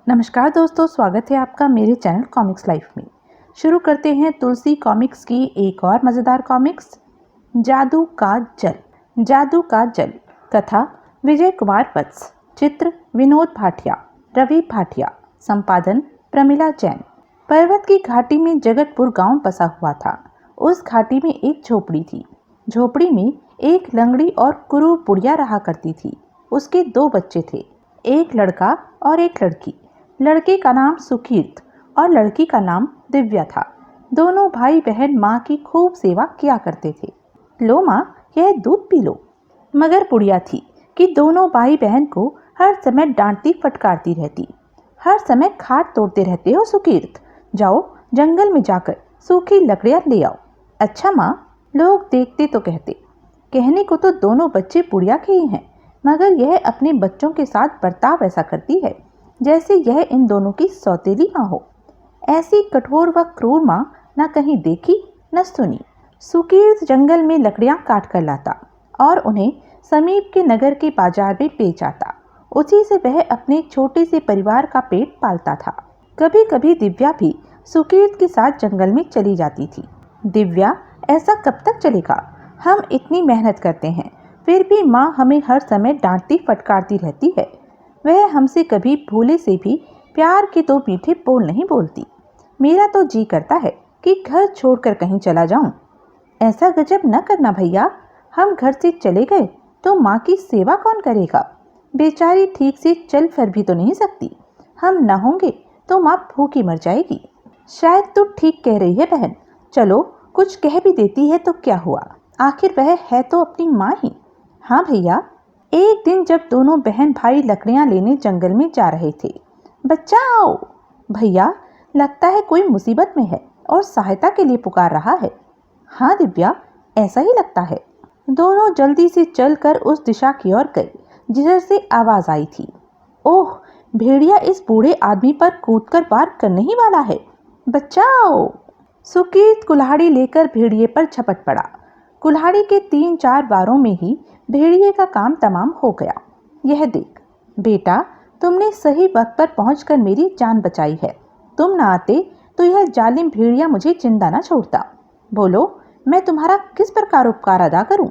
नमस्कार दोस्तों, स्वागत है आपका मेरे चैनल कॉमिक्स लाइफ में। शुरू करते हैं तुलसी कॉमिक्स की एक और मज़ेदार कॉमिक्स, जादू का जल। जादू का जल। कथा विजय कुमार वत्स, चित्र विनोद भाटिया, रवि भाटिया, संपादन प्रमिला जैन। पर्वत की घाटी में जगतपुर गांव बसा हुआ था। उस घाटी में एक झोपड़ी थी। झोपड़ी में एक लंगड़ी और कुरूप बुढ़िया रहा करती थी। उसके 2 बच्चे थे, एक लड़का और एक लड़की। लड़के का नाम सुकीर्त और लड़की का नाम दिव्या था। दोनों भाई बहन माँ की खूब सेवा किया करते थे। लो माँ, यह दूध पी लो। मगर बुढ़िया थी कि दोनों भाई बहन को हर समय डांटती फटकारती रहती। हर समय खाट तोड़ते रहते हो सुकीर्त, जाओ जंगल में जाकर सूखी लकड़ियाँ ले आओ। अच्छा माँ, लोग देखते तो कहते। कहने को तो दोनों बच्चे बुढ़िया के ही हैं, मगर यह अपने बच्चों के साथ बर्ताव ऐसा करती है जैसे यह इन दोनों की सौतेली माँ हो। ऐसी कठोर व क्रूर माँ न कहीं देखी न सुनी। सुकीर्त जंगल में लकड़ियाँ काट कर लाता और उन्हें समीप के नगर के बाजार में बेच आता। उसी से वह अपने छोटे से परिवार का पेट पालता था। कभी कभी दिव्या भी सुकीर्त के साथ जंगल में चली जाती थी। दिव्या, ऐसा कब तक चलेगा? हम इतनी मेहनत करते हैं, फिर भी माँ हमें हर समय डांटती फटकारती रहती है। वह हमसे कभी भूले से भी प्यार के 2 मीठे बोल नहीं बोलती। मेरा तो जी करता है कि घर छोड़कर कहीं चला जाऊं। ऐसा गजब न करना भैया, हम घर से चले गए तो माँ की सेवा कौन करेगा? बेचारी ठीक से चल फिर भी तो नहीं सकती। हम न होंगे तो माँ भूखी मर जाएगी। शायद तू ठीक कह रही है बहन। चलो, कुछ कह भी देती है तो क्या हुआ, आखिर वह है तो अपनी माँ ही। हाँ भैया। एक दिन जब दोनों बहन भाई लकड़ियां लेने जंगल में जा रहे थे। बचाओ भैया, लगता है कोई मुसीबत में है और सहायता के लिए पुकार रहा है। हाँ दिव्या, ऐसा ही लगता है। दोनों जल्दी से चलकर उस दिशा की ओर गए जिधर से आवाज आई थी। ओह, भेड़िया इस बूढ़े आदमी पर कूदकर वार करने ही वाला है। बचाओ! सुकीर्त कुल्हाड़ी लेकर भेड़िए पर झपट पड़ा। कुल्हाड़ी के 3-4 वारों में ही भेड़िए का काम तमाम हो गया। यह देख बेटा, तुमने सही वक्त पर पहुंचकर मेरी जान बचाई है। तुम ना आते तो यह जालिम भेड़िया मुझे जिंदा ना छोड़ता। बोलो, मैं तुम्हारा किस प्रकार उपकार अदा करूं?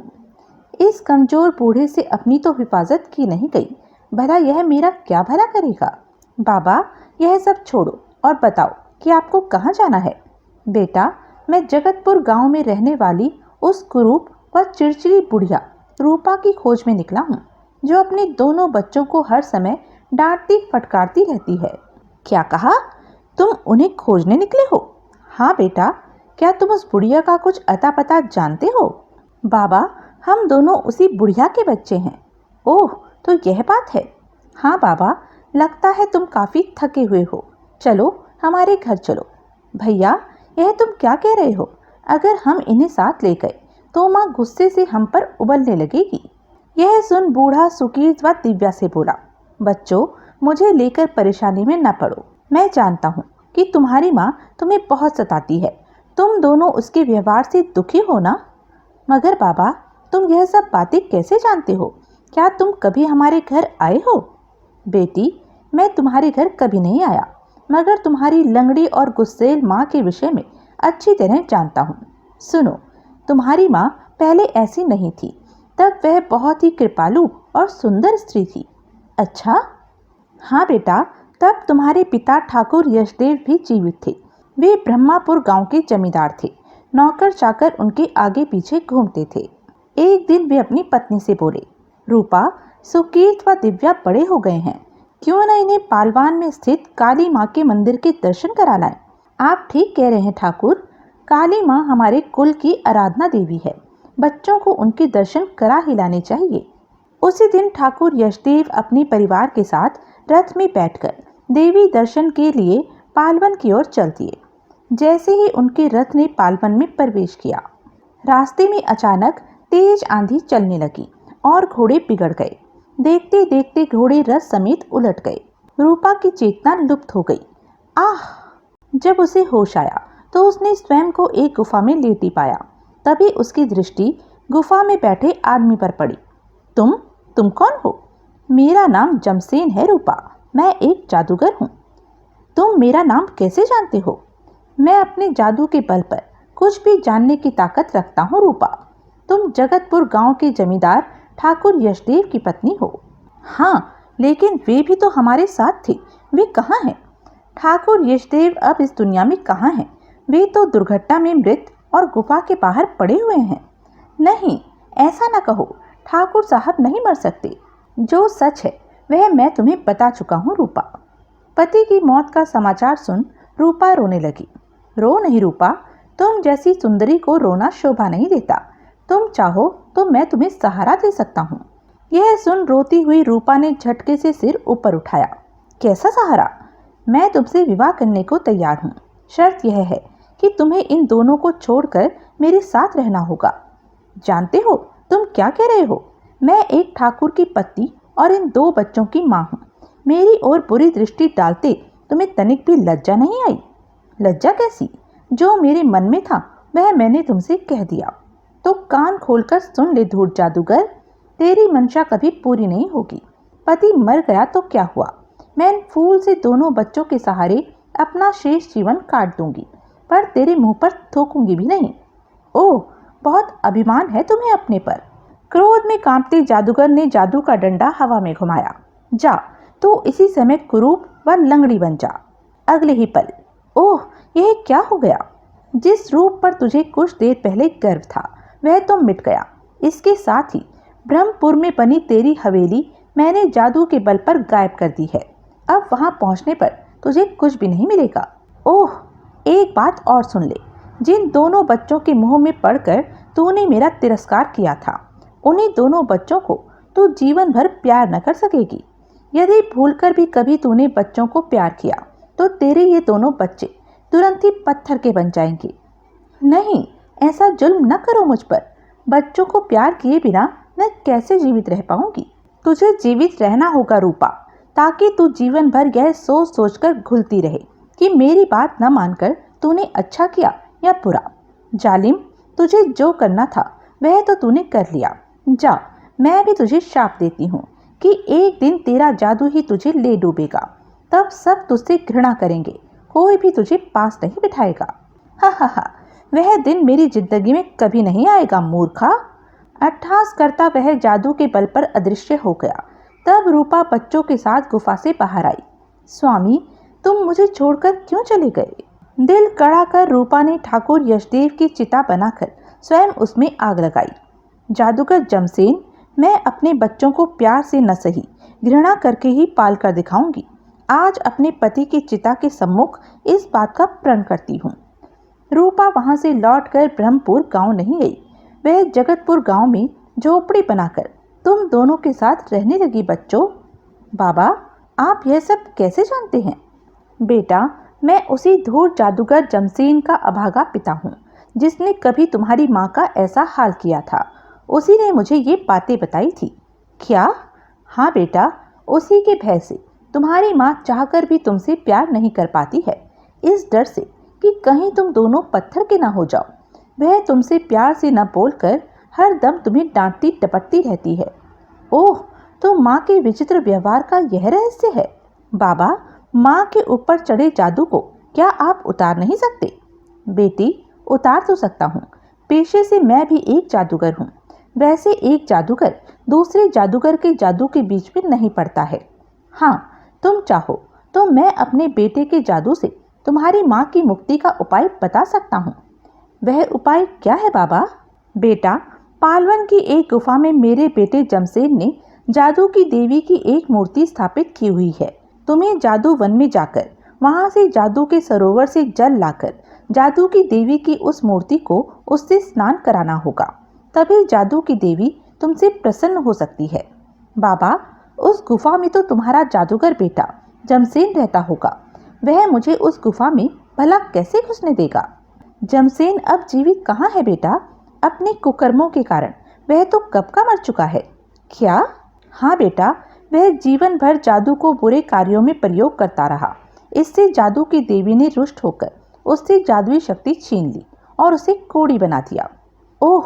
इस कमजोर बूढ़े से अपनी तो हिफाजत की नहीं गई, भला यह मेरा क्या भला करेगा? बाबा, यह सब छोड़ो और बताओ कि आपको कहाँ जाना है? बेटा, मैं जगतपुर गांव में रहने वाली उस कुरूप व चिड़चिड़ी बुढ़िया रूपा की खोज में निकला हूँ, जो अपने दोनों बच्चों को हर समय डांटती फटकारती रहती है। क्या कहा? तुम उन्हें खोजने निकले हो? हाँ बेटा, क्या तुम उस बुढ़िया का कुछ अता पता जानते हो? बाबा, हम दोनों उसी बुढ़िया के बच्चे हैं। ओह, तो यह बात है। हाँ बाबा, लगता है तुम काफी थके हुए हो। चलो, हमारे घर चलो। भैया, यह तुम क्या कह रहे हो? अगर हम इन्हें साथ ले गए तो माँ गुस्से से हम पर उबलने लगेगी। यह सुन बूढ़ा सुकीर्त व दिव्या से बोला, बच्चों, मुझे लेकर परेशानी में न पड़ो। मैं जानता हूँ कि तुम्हारी माँ तुम्हें बहुत सताती है। तुम दोनों उसके व्यवहार से दुखी हो ना? मगर बाबा, तुम यह सब बातें कैसे जानते हो? क्या तुम कभी हमारे घर आए हो? बेटी, मैं तुम्हारे घर कभी नहीं आया, मगर तुम्हारी लंगड़ी और गुस्सेल माँ के विषय में अच्छी तरह जानता हूँ। सुनो, तुम्हारी माँ पहले ऐसी नहीं थी। तब वह बहुत ही कृपालु और सुंदर स्त्री थी। अच्छा? हाँ बेटा, तब तुम्हारे पिता ठाकुर यशदेव भी जीवित थे। वे ब्रह्मापुर गांव के जमींदार थे। नौकर चाकर उनके आगे पीछे घूमते थे। एक दिन वे अपनी पत्नी से बोले, रूपा, सुकीर्त व दिव्या बड़े हो गए हैं, क्यों न इन्हें पालवान में स्थित काली माँ के मंदिर के दर्शन करा लाएं। आप ठीक कह रहे हैं ठाकुर, काली माँ हमारे कुल की आराधना देवी है। बच्चों को उनके दर्शन करा ही लाने चाहिए। उसी दिन ठाकुर यशदेव अपने परिवार के साथ रथ में बैठकर देवी दर्शन के लिए पालवन की ओर चल दिए। जैसे ही उनके रथ ने पालवन में प्रवेश किया, रास्ते में अचानक तेज आंधी चलने लगी और घोड़े बिगड़ गए। देखते देखते घोड़े रथ समेत उलट गए। रूपा की चेतना लुप्त हो गई। आह! जब उसे होश आया तो उसने स्वयं को एक गुफा में लेटी पाया। तभी उसकी दृष्टि गुफा में बैठे आदमी पर पड़ी। तुम कौन हो? मेरा नाम जमसेन है रूपा, मैं एक जादूगर हूँ। तुम मेरा नाम कैसे जानते हो? मैं अपने जादू के बल पर कुछ भी जानने की ताकत रखता हूँ रूपा। तुम जगतपुर गांव के जमींदार ठाकुर यशदेव की पत्नी हो। हाँ, लेकिन वे भी तो हमारे साथ थे, वे कहाँ हैं? ठाकुर यशदेव अब इस दुनिया में कहाँ हैं? वे तो दुर्घटना में मृत और गुफा के बाहर पड़े हुए हैं। नहीं, ऐसा न कहो, ठाकुर साहब नहीं मर सकते। जो सच है वह मैं तुम्हें बता चुका हूँ रूपा। पति की मौत का समाचार सुन रूपा रोने लगी। रो नहीं रूपा, तुम जैसी सुंदरी को रोना शोभा नहीं देता। तुम चाहो तो मैं तुम्हें सहारा दे सकता हूँ। यह सुन रोती हुई रूपा ने झटके से सिर ऊपर उठाया। कैसा सहारा? मैं तुमसे विवाह करने को तैयार हूँ। शर्त यह है कि तुम्हें इन दोनों को छोड़कर मेरे साथ रहना होगा। जानते हो तुम क्या कह रहे हो? मैं एक ठाकुर की पत्नी और इन 2 बच्चों की माँ हूँ। मेरी ओर बुरी दृष्टि डालते तुम्हें तनिक भी लज्जा नहीं आई? लज्जा कैसी? जो मेरे मन में था वह मैंने तुमसे कह दिया। तो कान खोलकर सुन ले धूर्त जादूगर, तेरी मंशा कभी पूरी नहीं होगी। पति मर गया तो क्या हुआ? मैं इन फूल से दोनों बच्चों के सहारे अपना शेष जीवन काट दूंगी, पर तेरे मुंह पर थूकूंगी भी नहीं। ओह, बहुत अभिमान है तुम्हें अपने पर। क्रोध में कांपते जादूगर ने जादू का डंडा हवा में घुमाया। जा, तो इसी समय कुरूप व लंगड़ी बन जा। अगले ही पल, ओह, यह क्या हो गया? जिस रूप पर तुझे कुछ देर पहले गर्व था वह तो मिट गया। इसके साथ ही ब्रह्मपुर में बनी तेरी हवेली मैंने जादू के बल पर गायब कर दी है। अब वहां पहुंचने पर तुझे कुछ भी नहीं मिलेगा। ओह, एक बात और सुन ले। जिन दोनों बच्चों के मुंह में पड़कर तूने मेरा तिरस्कार किया था, उन्हीं दोनों बच्चों को तू जीवन भर प्यार न कर सकेगी। यदि भूलकर भी कभी तूने बच्चों को प्यार किया तो तेरे ये दोनों बच्चे तुरंत ही पत्थर के बन जाएंगे। नहीं, ऐसा जुल्म न करो मुझ पर। बच्चों को प्यार किए बिना मैं कैसे जीवित रह पाऊंगी? तुझे जीवित रहना होगा रूपा, ताकि तू जीवन भर यह सोच सोच कर घुलती रहे कि मेरी बात न मानकर तूने अच्छा किया या बुरा। जालिम, तुझे जो करना था वह तो तूने कर लिया। जा, मैं भी तुझे श्राप देती हूँ कि एक दिन तेरा जादू ही तुझे ले डूबेगा। तब सब तुझसे घृणा करेंगे, कोई भी तुझे पास नहीं बिठाएगा। हा हा हा, वह दिन मेरी जिंदगी में कभी नहीं आएगा मूर्खा। अट्ठास करता वह जादू के बल पर अदृश्य हो गया। तब रूपा बच्चों के साथ गुफा से बाहर आई। स्वामी, तुम मुझे छोड़कर क्यों चले गए? दिल कड़ा कर रूपा ने ठाकुर यशदेव की चिता बनाकर स्वयं उसमें आग लगाई। जादूगर जमसेन, मैं अपने बच्चों को प्यार से न सही घृणा करके ही पाल कर दिखाऊंगी। आज अपने पति की चिता के सम्मुख इस बात का प्रण करती हूँ। रूपा वहां से लौटकर ब्रह्मपुर गांव नहीं गई। वह जगतपुर गांव में झोपड़ी बनाकर तुम दोनों के साथ रहने लगी। बच्चों, बाबा, आप यह सब कैसे जानते हैं? बेटा, मैं उसी धूर्त जादूगर जमसेन का अभागा पिता हूँ जिसने कभी तुम्हारी माँ का ऐसा हाल किया था। उसी ने मुझे ये बातें बताई थी। क्या? हाँ बेटा, उसी के भय से तुम्हारी माँ चाहकर भी तुमसे प्यार नहीं कर पाती है, इस डर से कि कहीं तुम दोनों पत्थर के ना हो जाओ। वह तुमसे प्यार से न बोलकर हर दम तुम्हें डांटती टपटती रहती है। ओह, तो माँ के विचित्र व्यवहार का यह रहस्य है। बाबा, माँ के ऊपर चढ़े जादू को क्या आप उतार नहीं सकते? बेटी, उतार तो सकता हूँ। पेशे से मैं भी एक जादूगर हूँ। वैसे एक जादूगर दूसरे जादूगर के जादू के बीच में नहीं पड़ता है। हाँ, तुम चाहो तो मैं अपने बेटे के जादू से तुम्हारी माँ की मुक्ति का उपाय बता सकता हूँ। वह उपाय क्या है बाबा? बेटा, पालवन की एक गुफा में मेरे बेटे जमसेन ने जादू की देवी की एक मूर्ति स्थापित की हुई है। तुम्हें जादू वन में जाकर वहां से जादू के सरोवर से जल लाकर जादू की देवी की उस मूर्ति को उससे स्नान कराना होगा। तभी जादू की देवी तुमसे प्रसन्न हो सकती है। बाबा, उस गुफा में तो तुम्हारा जादूगर बेटा जमसेन रहता होगा। वह मुझे उस गुफा में भला कैसे घुसने देगा? जमसेन अब जीवित कहाँ है बेटा? अपने कुकर्मों के कारण वह तो कब का मर चुका है। क्या? हाँ बेटा, वह जीवन भर जादू को बुरे कार्यों में प्रयोग करता रहा। इससे जादू की देवी ने रुष्ट होकर उससे जादुई शक्ति छीन ली और उसे कोड़ी बना दिया। ओह,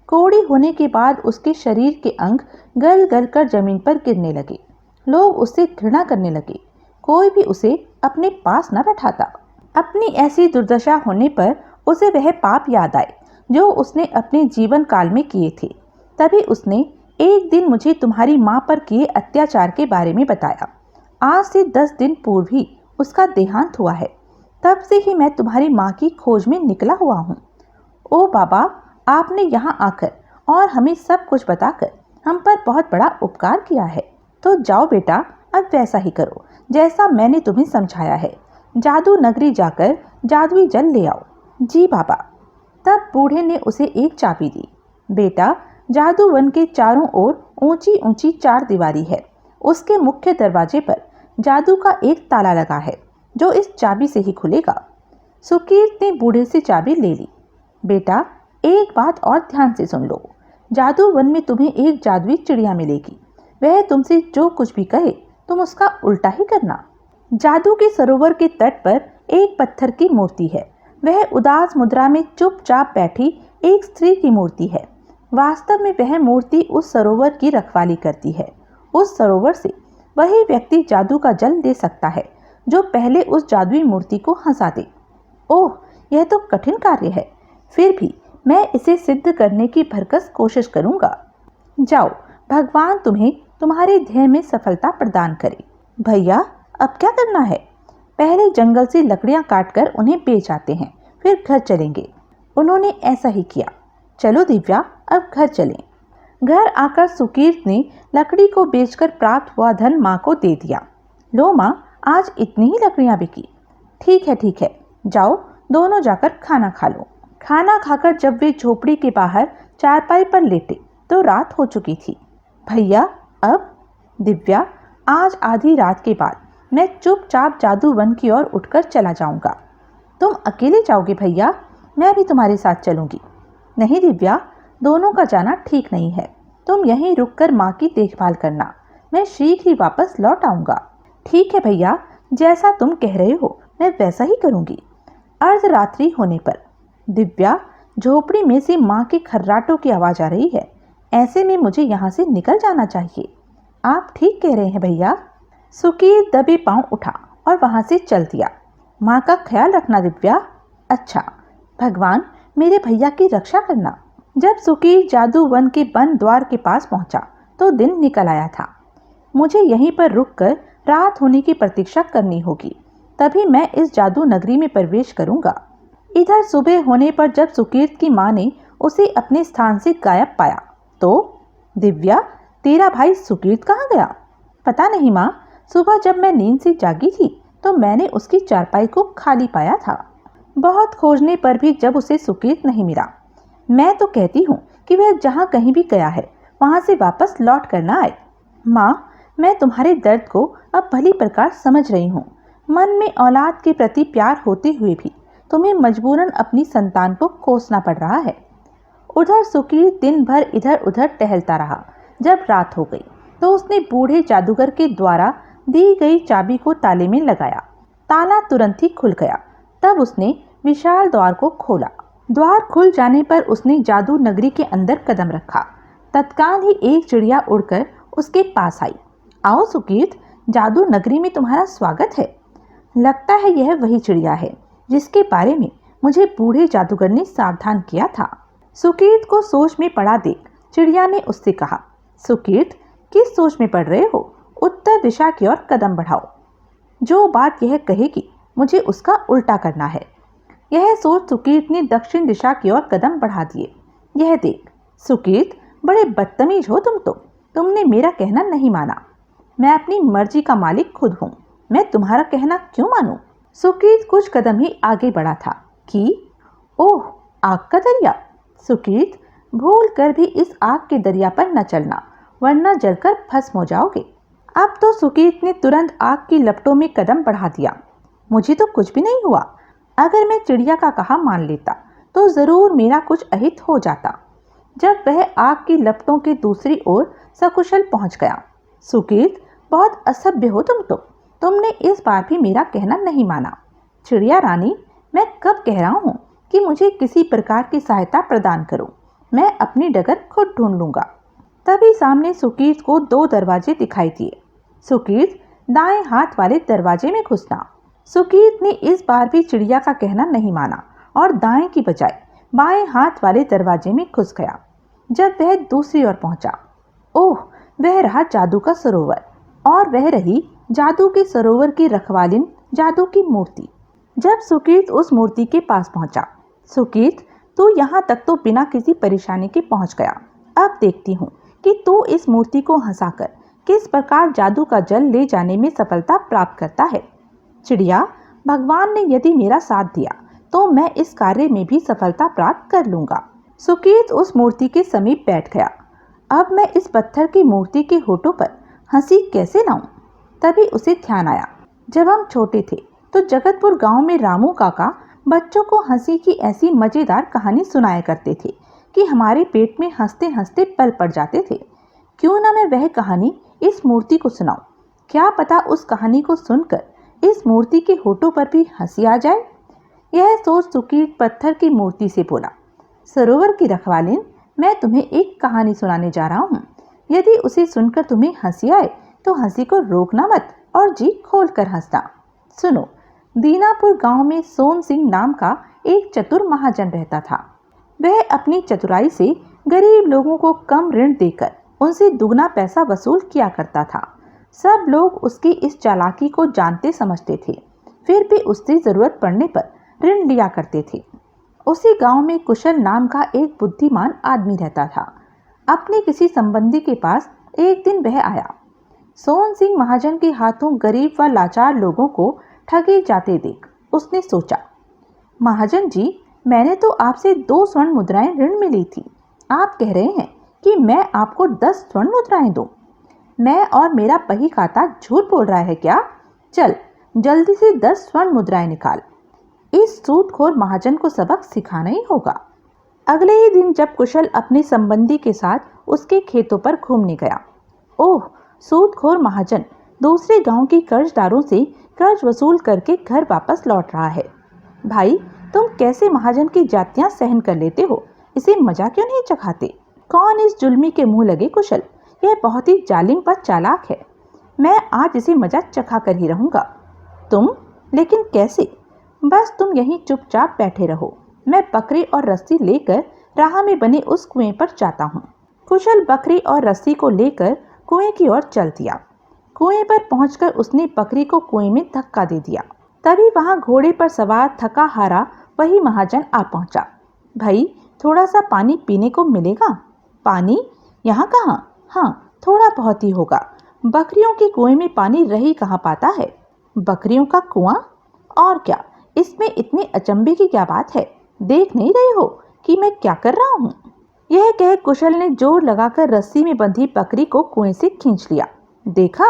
कोड़ी होने के बाद उसके शरीर के अंग गल गल कर जमीन पर गिरने लगे। लोग उससे घृणा करने लगे। कोई भी उसे अपने पास न बैठाता। अपनी ऐसी दुर्दशा होने पर उसे वह पाप याद आए जो उसने अपने जीवन काल में किए थे। तभी उसने एक दिन मुझे तुम्हारी माँ पर किए अत्याचार के बारे में बताया। आज से 10 दिन पूर्व ही उसका देहांत हुआ है। तब से ही मैं तुम्हारी माँ की खोज में निकला हुआ हूँ। ओ बाबा, आपने यहाँ आकर और हमें सब कुछ बताकर हम पर बहुत बड़ा उपकार किया है। तो जाओ बेटा, अब वैसा ही करो जैसा मैंने तुम्हें समझाया है। जादू नगरी जाकर जादुई जल ले आओ। जी बाबा। तब बूढ़े ने उसे एक चाबी दी। बेटा, जादू वन के चारों ओर ऊंची ऊंची 4 दीवारी है। उसके मुख्य दरवाजे पर जादू का एक ताला लगा है जो इस चाबी से ही खुलेगा। सुकीर्त ने बूढ़े से चाबी ले ली। बेटा, एक बात और ध्यान से सुन लो। जादू वन में तुम्हें एक जादुई चिड़िया मिलेगी। वह तुमसे जो कुछ भी कहे तुम उसका उल्टा ही करना। जादू के सरोवर के तट पर एक पत्थर की मूर्ति है। वह उदास मुद्रा में चुपचाप बैठी एक स्त्री की मूर्ति है। वास्तव में वह मूर्ति उस सरोवर की रखवाली करती है। उस सरोवर से वही व्यक्ति जादू का जल ले सकता है जो पहले उस जादुई मूर्ति को हंसा दे। ओह, यह तो कठिन कार्य है। फिर भी मैं इसे सिद्ध करने की भरकस कोशिश करूंगा। जाओ, भगवान तुम्हें तुम्हारे ध्येय में सफलता प्रदान करे। भैया, अब क्या करना है? पहले जंगल से लकड़ियां काटकर उन्हें बेच आते हैं, फिर घर चलेंगे। उन्होंने ऐसा ही किया। चलो दिव्या, अब घर चलें। घर आकर सुकीर्त ने लकड़ी को बेचकर प्राप्त हुआ धन माँ को दे दिया। लो माँ, आज इतनी ही लकड़ियां बिकी। ठीक है, जाओ दोनों जाकर खाना खा लो। खाना खाकर जब वे झोपड़ी के बाहर चारपाई पर लेटे तो रात हो चुकी थी। भैया, अब? दिव्या, आज आधी रात के बाद मैं चुपचाप जादू वन की ओर उठकर चला जाऊंगा। तुम अकेले जाओगे भैया? मैं भी तुम्हारे साथ चलूंगी। नहीं दिव्या, दोनों का जाना ठीक नहीं है। तुम यहीं रुककर माँ की देखभाल करना। मैं शीघ्र ही वापस लौट आऊंगा। ठीक है भैया, जैसा तुम कह रहे हो मैं वैसा ही करूंगी। अर्धरात्रि होने पर दिव्या, झोपड़ी में से माँ के खर्राटों की आवाज आ रही है। ऐसे में मुझे यहाँ से निकल जाना चाहिए। आप ठीक कह रहे हैं भैया। सुकीर्त दबे पांव उठा और वहां से चल दिया। माँ का ख्याल रखना दिव्या। अच्छा, भगवान मेरे भैया की रक्षा करना। जब सुकीर्त जादू वन के बंद द्वार के पास पहुंचा तो दिन निकल आया था। मुझे यहीं पर रुककर रात होने की प्रतीक्षा करनी होगी, तभी मैं इस जादू नगरी में प्रवेश करूंगा। इधर सुबह होने पर जब सुकीर्त की माँ ने उसे अपने स्थान से गायब पाया तो, दिव्या, तेरा भाई सुकीर्त कहाँ गया? पता नहीं माँ, सुबह जब मैं नींद से जागी थी तो मैंने उसकी चारपाई को खाली पाया था। बहुत खोजने पर भी जब उसे सुकीर्त नहीं मिला। मैं तो कहती हूँ कि वह जहाँ कहीं भी गया है वहाँ से वापस लौट कर ना आए। माँ, मैं तुम्हारे दर्द को अब भली प्रकार समझ रही हूँ। मन में औलाद के प्रति प्यार होते हुए भी तुम्हें मजबूरन अपनी संतान को कोसना पड़ रहा है। उधर सुकीर्त दिन भर इधर उधर टहलता रहा। जब रात हो गई तो उसने बूढ़े जादूगर के द्वारा दी गई चाबी को ताले में लगाया। ताला तुरंत ही खुल गया। तब उसने विशाल द्वार को खोला। द्वार खुल जाने पर उसने जादू नगरी के अंदर कदम रखा। तत्काल ही एक चिड़िया उड़कर उसके पास आई। आओ सुकीर्त, जादू नगरी में तुम्हारा स्वागत है। लगता है यह वही चिड़िया है जिसके बारे में मुझे बूढ़े जादूगर ने सावधान किया था। सुकीर्त को सोच में पड़ा देख चिड़िया ने उससे कहा, सुकीर्त, किस सोच में पड़ रहे हो? उत्तर दिशा की ओर कदम बढ़ाओ। जो बात यह कहेगी मुझे उसका उल्टा करना है। यह सोच सुकीर्त ने दक्षिण दिशा की ओर कदम बढ़ा दिए। यह देख सुकीर्त, बड़े बदतमीज हो तुम तो। तुमने मेरा कहना नहीं माना। मैं अपनी मर्जी का मालिक खुद हूँ। मैं तुम्हारा कहना क्यों मानूं? सुकीर्त कुछ कदम ही आगे बढ़ा था कि ओह, आग का दरिया। सुकीर्त, भूल कर भी इस आग के दरिया पर न चलना, वरना जलकर भस्म हो जाओगे। अब तो सुकीर्त ने तुरंत आग की लपटों में कदम बढ़ा दिया। मुझे तो कुछ भी नहीं हुआ। अगर मैं चिड़िया का कहा मान लेता तो जरूर मेरा कुछ अहित हो जाता। जब वह आग की लपटों के दूसरी ओर सकुशल पहुंच गया। सुकीर्त, बहुत असभ्य हो तुम तो। तुमने इस बार भी मेरा कहना नहीं माना। चिड़िया रानी, मैं कब कह रहा हूँ कि मुझे किसी प्रकार की सहायता प्रदान करो। मैं अपनी डगर खुद ढूंढ लूंगा। तभी सामने सुकीर्त को 2 दरवाजे दिखाई दिए। सुकीर्त, दाएं हाथ वाले दरवाजे में घुसना। सुकीत ने इस बार भी चिड़िया का कहना नहीं माना और दाएं की बजाय बाएं हाथ वाले दरवाजे में घुस गया। जब वह दूसरी ओर पहुंचा, ओह, वह रहा जादू का सरोवर और वह रही जादू के सरोवर की रखवालिन जादू की मूर्ति। जब सुकीत उस मूर्ति के पास पहुंचा, सुकीत, तू यहाँ तक तो बिना किसी परेशानी के पहुंच गया। अब देखती हूँ कि तू इस मूर्ति को हंसाकर किस प्रकार जादू का जल ले जाने में सफलता प्राप्त करता है। चिड़िया, भगवान ने यदि मेरा साथ दिया तो मैं इस कार्य में भी सफलता प्राप्त कर लूंगा। सुकीत उस मूर्ति के समीप बैठ गया। अब मैं इस पत्थर की मूर्ति के होठों पर हंसी कैसे लाऊं? तभी उसे ध्यान आया, जब हम छोटे थे तो जगतपुर गांव में रामू काका बच्चों को हंसी की ऐसी मजेदार कहानी सुनाया करते थे कि हमारे पेट में हंसते हंसते पल पड़ जाते थे। क्यों ना मैं वह कहानी इस मूर्ति को सुनाऊं? क्या पता उस कहानी को सुनकर इस मूर्ति के होठों पर भी हंसी आ जाए। यह सोच सुकीत पत्थर की मूर्ति से बोला, सरोवर की रखवालिन, मैं तुम्हें एक कहानी सुनाने जा रहा हूँ। यदि उसे सुनकर तुम्हें हंसी आए तो हंसी को रोकना मत और जी खोल कर हंसना। सुनो, दीनापुर गांव में सोन सिंह नाम का एक चतुर महाजन रहता था। वह अपनी चतुराई से गरीब लोगों को कम ऋण देकर उनसे दुगना पैसा वसूल किया करता था। सब लोग उसकी इस चालाकी को जानते समझते थे, फिर भी उससे जरूरत पड़ने पर ऋण लिया करते थे। उसी गांव में कुशल नाम का एक बुद्धिमान आदमी रहता था। अपने किसी संबंधी के पास एक दिन वह आया। सोन सिंह महाजन के हाथों गरीब व लाचार लोगों को ठगे जाते देख उसने सोचा, महाजन जी, मैंने तो आपसे 2 स्वर्ण मुद्राएं ऋण में ली थी। आप कह रहे हैं कि मैं आपको 10 स्वर्ण मुद्राएं दूं। मैं और मेरा बही खाता झूठ बोल रहा है क्या? चल जल्दी से 10 स्वर्ण मुद्राएं निकाल। इस सूदखोर महाजन को सबक सिखाना ही होगा। अगले ही दिन जब कुशल अपने संबंधी के साथ उसके खेतों पर घूमने गया, ओह, सूदखोर महाजन दूसरे गांव के कर्जदारों से कर्ज वसूल करके घर वापस लौट रहा है। भाई, तुम कैसे महाजन की जातियां सहन कर लेते हो? इसे मजा क्यों नहीं चखाते? कौन इस जुल्मी के मुंह लगे कुशल? यह बहुत ही जालिम पर चालाक है। मैं आज इसे मजा चखा कर ही रहूंगा। तुम? लेकिन कैसे? बस तुम यहीं चुपचाप बैठे रहो। मैं बकरी और रस्सी लेकर राह में बने उस कुएं पर जाता हूँ। कुशल बकरी और रस्सी को लेकर कुएं की ओर चल दिया। कुएं पर पहुंचकर उसने बकरी को कुएं में धक्का दे दिया। तभी वहां घोड़े पर सवार थका हारा वही महाजन आ पहुंचा। भाई, थोड़ा सा पानी पीने को मिलेगा? पानी? यहाँ कहाँ? हाँ, थोड़ा बहुत ही होगा। बकरियों के कुएं में पानी रह ही कहाँ पाता है। बकरियों का कुआं? और क्या, इसमें इतने अचंभे की क्या बात है? देख नहीं रहे हो कि मैं क्या कर रहा हूँ? यह कह कुशल ने जोर लगाकर रस्सी में बंधी बकरी को कुएं से खींच लिया। देखा,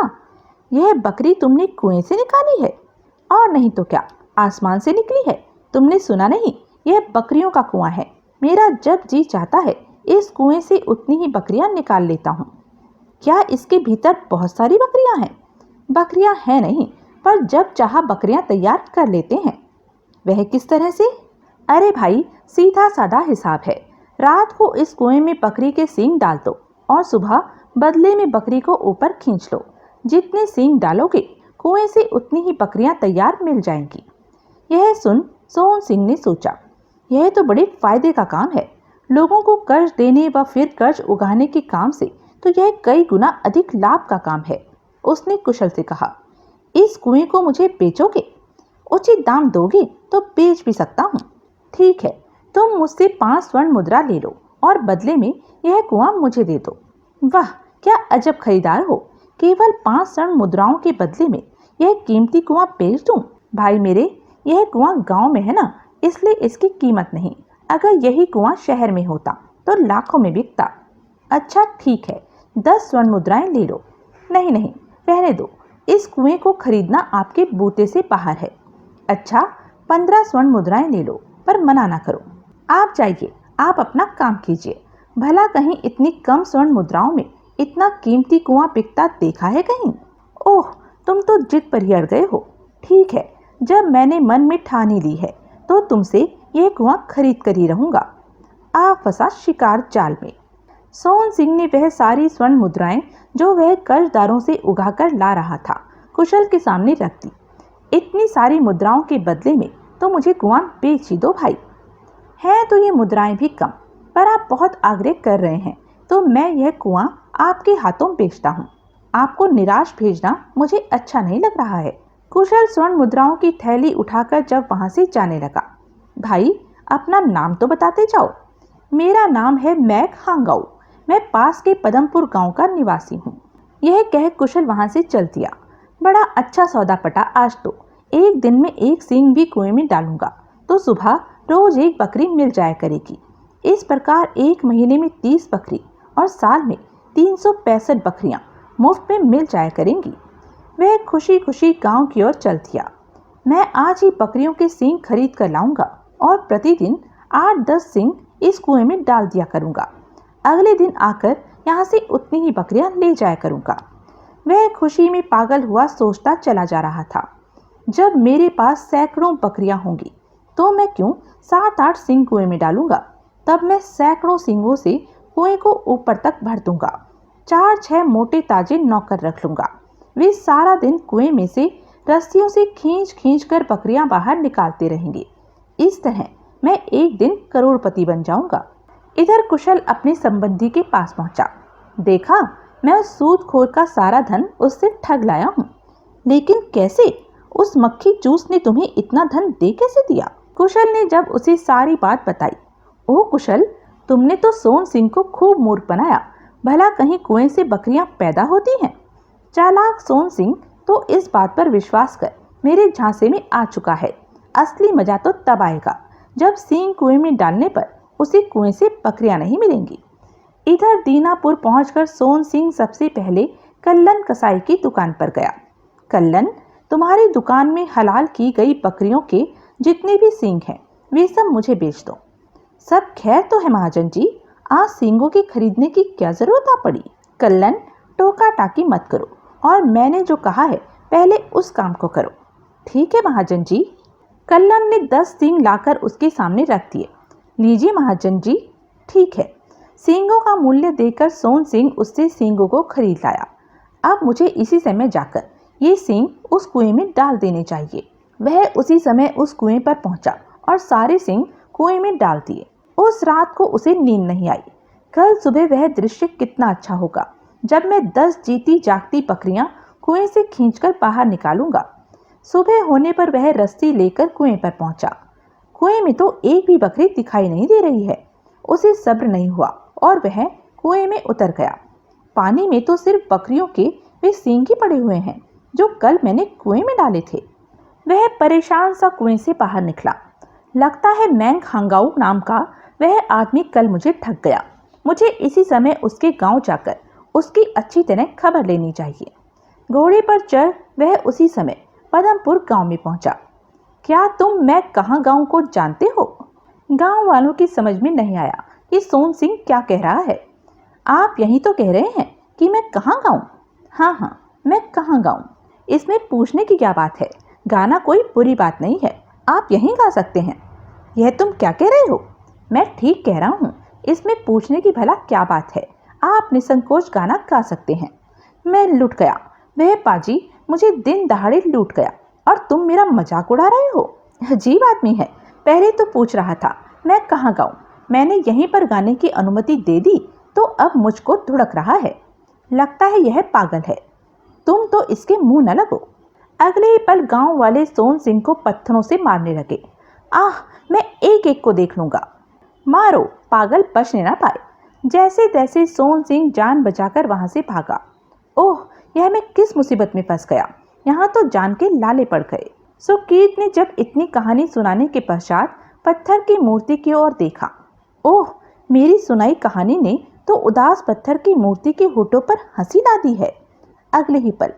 यह बकरी तुमने कुएं से निकाली है? और नहीं तो क्या, आसमान से निकली है। तुमने सुना नहीं? यह बकरियों का कुआं है। मेरा जब जी चाहता है इस कुएं से उतनी ही बकरियां निकाल लेता हूँ। क्या इसके भीतर बहुत सारी बकरियां हैं? बकरियां हैं नहीं, पर जब चाहा बकरियां तैयार कर लेते हैं। वह किस तरह से? अरे भाई, सीधा साधा हिसाब है। रात को इस कुएं में बकरी के सींग डाल दो और सुबह बदले में बकरी को ऊपर खींच लो। जितने सींग डालोगे कुएं से उतनी ही बकरियां तैयार मिल जाएंगी। यह सुन सोन सिंह ने सोचा, यह तो बड़े फायदे का काम है। लोगों को कर्ज देने व फिर कर्ज उगाने के काम से तो यह कई गुना अधिक लाभ का काम है। उसने कुशल से कहा, इस कुएं को मुझे बेचोगे? उचित दाम दोगे तो बेच भी सकता हूँ। ठीक है, तुम मुझसे 5 स्वर्ण मुद्रा ले लो और बदले में यह कुआं मुझे दे दो। वाह, क्या अजब खरीदार हो। केवल 5 स्वर्ण मुद्राओं के बदले में यह कीमती कुआं बेच दूं? भाई मेरे, यह कुआं गांव में है ना, इसलिए इसकी कीमत नहीं। अगर यही कुआं शहर में होता तो लाखों में बिकता। अच्छा ठीक है, 10 स्वर्ण मुद्राएं ले लो। नहीं नहीं, रहने दो। इस कुएं को खरीदना आपके बूते से बाहर है। अच्छा, 15 स्वर्ण मुद्राएं ले लो, पर मना ना करो। आप जाइए, आप अपना काम कीजिए। भला कहीं इतनी कम स्वर्ण मुद्राओं में इतना कीमती कुआं बिकता देखा है कहीं? ओह, तुम तो जिद पर ही अड़ गए हो। ठीक है, जब मैंने मन में ठान ही ली है तो तुमसे यह कुआं खरीद कर ही रहूंगा। आ फंसा शिकार जाल में। सोन सिंह ने वह सारी स्वर्ण मुद्राएं जो वह कर्जदारों से उगाकर ला रहा था कुशल के सामने रख दी। इतनी सारी मुद्राओं के बदले में तो मुझे कुआं बेच ही दो भाई। है तो ये मुद्राएं भी कम, पर आप बहुत आग्रह कर रहे हैं तो मैं यह कुआं आपके हाथों बेचता हूँ। आपको निराश भेजना मुझे अच्छा नहीं लग रहा है। कुशल स्वर्ण मुद्राओं की थैली उठाकर जब वहां से जाने लगा। भाई, अपना नाम तो बताते जाओ। मेरा नाम है मैक हांगाऊ। मैं पास के पदमपुर गांव का निवासी हूँ। यह कह कुशल वहां से चल दिया। बड़ा अच्छा सौदा पटा आज तो। एक दिन में एक सींग भी कुएं में डालूंगा तो सुबह रोज एक बकरी मिल जाया करेगी। इस प्रकार एक महीने में 30 बकरी और साल में 365 बकरियां मुफ्त में मिल जाया करेंगी। वह खुशी खुशी गांव की ओर चल दिया। मैं आज ही बकरियों के सींग खरीद कर लाऊंगा और प्रतिदिन 8-10 सींग इस कुएं में डाल दिया करूंगा। अगले दिन आकर यहाँ से उतनी ही बकरियां ले जाया करूंगा। वह खुशी में पागल हुआ सोचता चला जा रहा था। जब मेरे पास सैकड़ों बकरियां होंगी तो मैं क्यों 7-8 सींग कुएं में डालूंगा। तब मैं सैकड़ों सींगों से कुएं को ऊपर तक भर दूंगा। 4-6 मोटे ताजे नौकर रख लूंगा। वे सारा दिन कुएं में से रस्सियों से खींच खींच कर बकरियां बाहर निकालते रहेंगे। इस तरह मैं एक दिन करोड़पति बन जाऊंगा। इधर कुशल अपने संबंधी के पास पहुंचा। देखा, मैं उस सूदखोर का सारा धन उससे ठग लाया हूँ। लेकिन कैसे? उस मक्खी चूस ने तुम्हें इतना धन दे कैसे दिया? कुशल ने जब उसे सारी बात बताई। ओह कुशल, तुमने तो सोन सिंह को खूब मूर्ख बनाया। भला कहीं कुएं से बकरियां पैदा होती हैं? चालाक सोन सिंह तो इस बात पर विश्वास कर मेरे झांसे में आ चुका है। असली मजा तो तब आएगा जब सींग कुएं में डालने पर उसे कुएं से बकरियां नहीं मिलेंगी। इधर दीनापुर पहुंचकर सोन सिंह सबसे पहले कल्लन कसाई की दुकान पर गया। कल्लन, तुम्हारी दुकान में हलाल की गई बकरियों के जितने भी सींग हैं वे सब मुझे बेच दो। सब खैर तो है महाजन जी, आज सींगों के खरीदने की क्या जरूरत आ पड़ी? कल्लन, टोका टाकी मत करो और मैंने जो कहा है पहले उस काम को करो। ठीक है महाजन जी। कल्लन ने 10 सींग लाकर उसके सामने रख दिए। लीजिए महाजन जी। ठीक है। सींगों का मूल्य देकर सोन सिंह उससे सींगों को खरीद लाया। अब मुझे इसी समय जाकर ये सींग उस कुएं में डाल देने चाहिए। वह उसी समय उस कुएं पर पहुंचा और सारे सींग कुएं में डाल दिए। उस रात को उसे नींद नहीं आई। कल सुबह वह दृश्य कितना अच्छा होगा जब मैं 10 जीती जागती बकरियां कुएं से खींचकर बाहर निकालूंगा। सुबह होने पर वह रस्सी लेकर कुएं पर पहुंचा। कुएं में तो एक भी बकरी दिखाई नहीं दे रही है। उसे सब्र नहीं हुआ और वह कुएं में उतर गया। पानी में तो सिर्फ बकरियों के वे सींग ही पड़े हुए हैं जो कल मैंने कुएं में डाले थे। वह परेशान सा कुएं से बाहर निकला। लगता है मैंग हांगाऊ नाम का वह आदमी कल मुझे ठग गया। मुझे इसी समय उसके गांव जाकर उसकी अच्छी तरह खबर लेनी चाहिए। घोड़े पर चढ़ वह उसी समय पदमपुर गांव में पहुंचा। क्या तुम मैं कहाँ गांव को जानते हो? गांव वालों की समझ में नहीं आया कि सोन सिंह क्या कह रहा है। आप यही तो कह रहे हैं कि मैं कहाँ गाऊं? हाँ, मैं कहाँ गाऊं? इसमें पूछने की क्या बात है? गाना कोई बुरी बात नहीं है, आप यहीं गा सकते हैं। यह तुम क्या कह रहे हो? मैं ठीक कह रहा हूँ, इसमें पूछने की भला क्या बात है? आप निसंकोच गाना गा सकते हैं। मैं लुट गया। वह पाजी मुझे दिन दहाड़े लूट गया और तुम मेरा मजाक उड़ा रहे हो। अजीब आदमी है। पहले तो पूछ रहा था मैं कहाँ गाऊं। मैंने यहीं पर गाने की अनुमति दे दी तो अब मुझको धुड़क रहा है। लगता है यह पागल है। तुम तो इसके मुंह न लगो। अगले ही पल गांव वाले सोन सिंह को पत्थरों से मारने लगे। आह, मैं एक एक को देख लूंगा। मारो, पागल बचने ना पाए। जैसे तैसे सोन सिंह जान बचाकर वहां से भागा। ओह, यह मैं किस मुसीबत में फंस गया। यहाँ तो जान के लाले पड़ गए। सुकीत ने जब इतनी कहानी सुनाने के पश्चात पत्थर की मूर्ति की ओर देखा। ओह, मेरी सुनाई कहानी ने तो उदास पत्थर की मूर्ति के होठों पर हंसी ला दी है। अगले ही पल,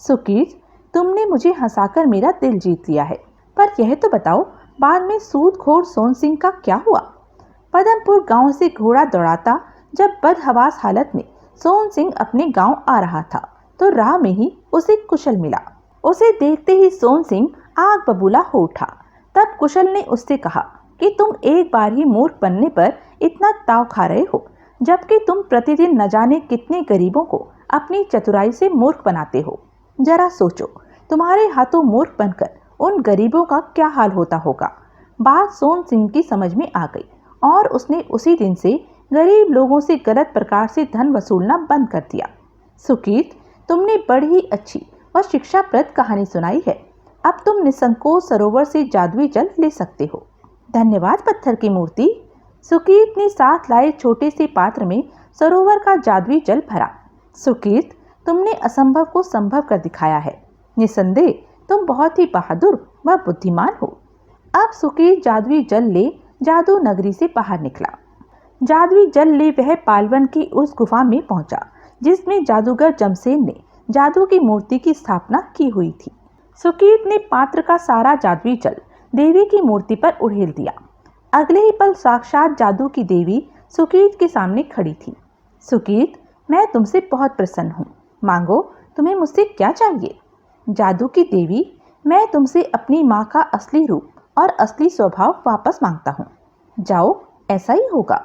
सुकीत, तुमने मुझे हंसाकर मेरा दिल जीत लिया है, पर यह तो बताओ बाद में सूदखोर सोन सिंह का क्या हुआ? पदमपुर गांव से घोड़ा दौड़ाता जब बदहवास हालत में सोन सिंह अपने गांव आ रहा था तो राह में ही उसे कुशल मिला। उसे देखते ही सोन सिंह आग बबूला हो उठा। तब कुशल ने उससे कहा कि तुम एक बार ही मूर्ख बनने पर इतना ताव खा रहे हो, जबकि तुम प्रतिदिन न जाने कितने गरीबों को अपनी चतुराई से मूर्ख बनाते हो। जरा सोचो, तुम्हारे हाथों मूर्ख बनकर उन गरीबों का क्या हाल होता होगा। बात सोन सिंह की समझ में आ गई और उसने उसी दिन से गरीब लोगों से गलत प्रकार से धन वसूलना बंद कर दिया। सुकीर्त, तुमने बड़ी अच्छी और शिक्षाप्रद कहानी सुनाई है। अब तुम निसंकोच सरोवर से जादुई जल ले सकते हो। धन्यवाद पत्थर की मूर्ति। सुकीर्त ने साथ लाए छोटे से पात्र में सरोवर का जादुई जल भरा। सुकीर्त, तुमने असंभव को संभव कर दिखाया है। निसंदेह तुम बहुत ही बहादुर व बुद्धिमान हो। अब सुकीर्त जादुई जल ले जादू नगरी से बाहर निकला। जादुई जल ले वह पालवन की उस गुफा में पहुंचा जिसमें जादूगर जमसेन ने जादू की मूर्ति की स्थापना की हुई थी। सुकीर्त ने पात्र का सारा जादुई जल देवी की मूर्ति पर उड़ेल दिया। अगले ही पल साक्षात जादू की देवी सुकीर्त के सामने खड़ी थी। सुकीर्त, मैं तुमसे बहुत प्रसन्न हूँ। मांगो, तुम्हें मुझसे क्या चाहिए। जादू की देवी, मैं तुमसे अपनी माँ का असली रूप और असली स्वभाव वापस मांगता हूँ। जाओ, ऐसा ही होगा।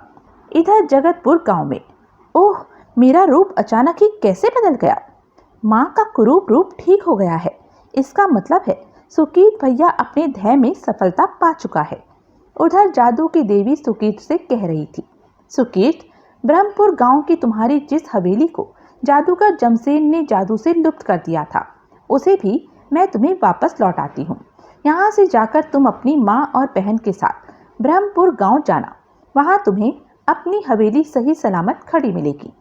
इधर जगतपुर गांव में, ओह, मेरा रूप अचानक ही कैसे बदल गया। माँ का कुरूप रूप ठीक हो गया है। इसका मतलब है सुकीर्त भैया अपने ध्येय में सफलता पा चुका है। उधर जादू की देवी सुकीर्त से कह रही थी, सुकीर्त, ब्रह्मपुर गांव की तुम्हारी जिस हवेली को जादूगर जमसेन ने जादू से लुप्त कर दिया था, उसे भी मैं तुम्हें वापस लौटाती हूँ। यहाँ से जाकर तुम अपनी माँ और बहन के साथ ब्रह्मपुर गांव जाना। वहाँ तुम्हें अपनी हवेली सही सलामत खड़ी मिलेगी।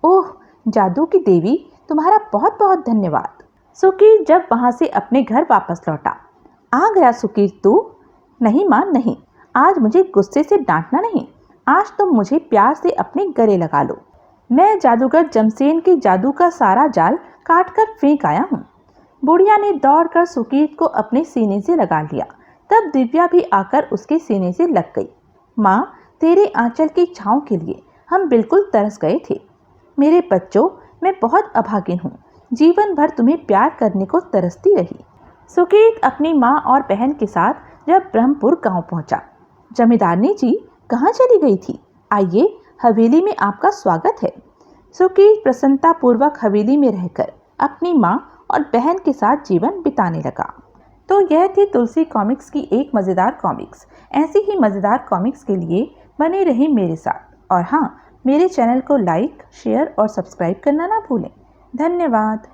ओह, जादू की देवी, तुम्हारा बहुत बहुत धन्यवाद। सुकीर्त जब वहाँ से अपने घर वापस लौटा, आ गया सुकीर्त तू? नहीं माँ, नहीं, आज मुझे गुस्से से डांटना नहीं। आज तुम मुझे प्यार से अपने गले लगा लो। मैं जादूगर जमसेन के जादू का सारा जाल काट कर फेंक आया हूँ। बुढ़िया ने दौड़कर सुकीर्त को अपने सीने से लगा लिया। तब दिव्या भी आकर उसके सीने से लग गई। माँ, तेरे आंचल की छाँव के लिए हम बिल्कुल तरस गए थे। मेरे बच्चों, मैं बहुत अभागिन हूँ। जीवन भर तुम्हें प्यार करने को तरसती रही। सुकीर्त अपनी माँ और बहन के साथ जब ब्रह्मपुर गांव पहुंचा, जमींदारनी जी कहाँ चली गई थी? आइए, हवेली में आपका स्वागत है। सुकीर्त प्रसन्नता पूर्वक हवेली में रहकर अपनी माँ और बहन के साथ जीवन बिताने लगा। तो यह थी तुलसी कॉमिक्स की एक मज़ेदार कॉमिक्स। ऐसी ही मज़ेदार कॉमिक्स के लिए बने रहिए मेरे साथ। और हाँ, मेरे चैनल को लाइक, शेयर और सब्सक्राइब करना ना भूलें। धन्यवाद।